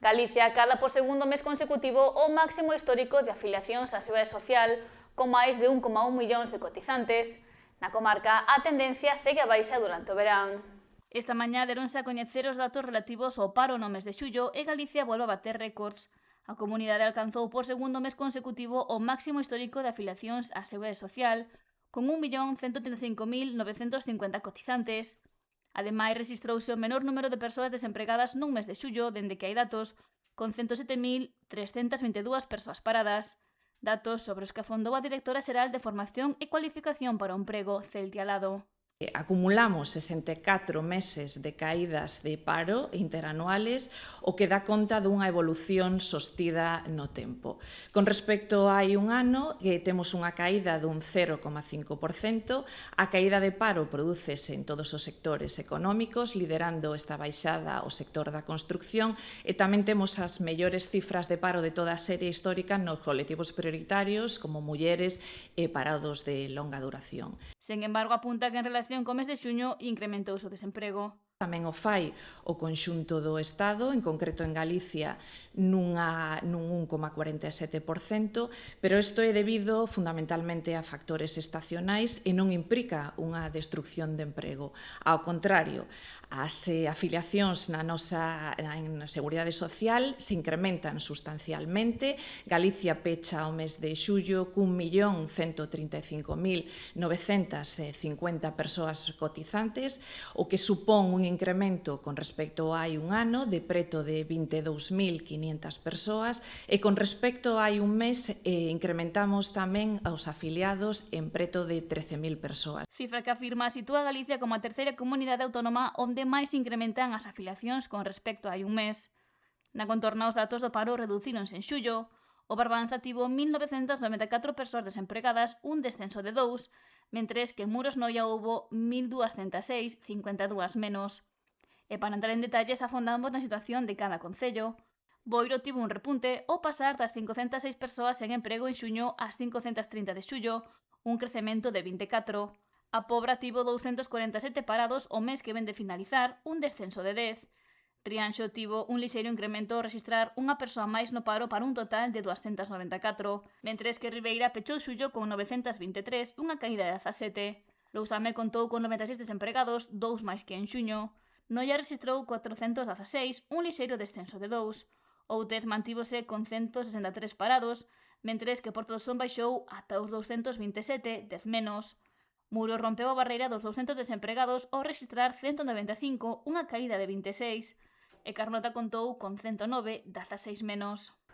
Galicia acada por segundo mes consecutivo o máximo histórico de afiliacións á Seguridade Social, con máis de 1,1 millóns de cotizantes. Na comarca, a tendencia segue a baixa durante o verán. Esta mañá deronse a coñecer os datos relativos ao paro no mes de xullo e Galicia volve a bater récords. A comunidade alcanzou por segundo mes consecutivo o máximo histórico de afiliacións á Seguridade Social, con 1.135.950 cotizantes. Ademais, rexistrouse o menor número de persoas desempregadas nun mes de xullo dende que hai datos, con 107.322 persoas paradas. Datos sobre os que afondou a directora xeral de Formación e Cualificación para o Emprego, Celtia Lado. Acumulamos 64 meses de caídas de paro interanuales, o que dá conta dunha evolución sostida no tempo. Con respecto a hai un ano, temos unha caída dun 0,5%, a caída de paro prodúcese en todos os sectores económicos, liderando esta baixada o sector da construcción, e tamén temos as mellores cifras de paro de toda a serie histórica nos colectivos prioritarios, como mulleres e parados de longa duración. Sen embargo, apunta que en relación co mes de xuño incrementouse o desemprego. Tamén o fai o conxunto do Estado, en concreto en Galicia, nun 1,47%, pero isto é debido fundamentalmente a factores estacionais e non implica unha destrucción de emprego. Ao contrario, as afiliacións na Seguridade Social se incrementan sustancialmente. Galicia pecha o mes de xullo cun 1.135.950 persoas cotizantes, o que supón un incremento con respecto a hai un ano de preto de 22.500 persoas, e con respecto a hai un mes incrementamos tamén aos afiliados en preto de 13.000 persoas. Cifra que afirma sitúa a Galicia como a terceira comunidade autónoma onde máis incrementan as afiliacións con respecto a hai un mes. Na contorna, os datos do paro reducíronse en xullo. O Barbanza tivo 1.994 persoas desempregadas, un descenso de 2, mentres que en Muros Noia houbo 1.206, 52 menos. E para entrar en detalles, afondamos na situación de cada concello. Boiro tivo un repunte ao pasar das 506 persoas en emprego en xuño ás 530 de xullo, un crecemento de 24. A Pobra tivo 247 parados o mes que ven de finalizar, un descenso de 10. Rianxo tivo un lixeiro incremento ao registrar unha persoa máis no paro para un total de 294, mentres que Ribeira pechou xullo con 923, unha caída de 17. Lousame contou con 96 desempregados, 2 máis que en xuño. Noia registrou 416, un lixeiro descenso de 2. Outes mantívose con 163 parados, mentres que Porto do Son baixou ata os 227, 10 menos. Muro rompeu a barreira dos 200 desempregados ao registrar 195, unha caída de 26. E Carnota contou con 109, 16 menos.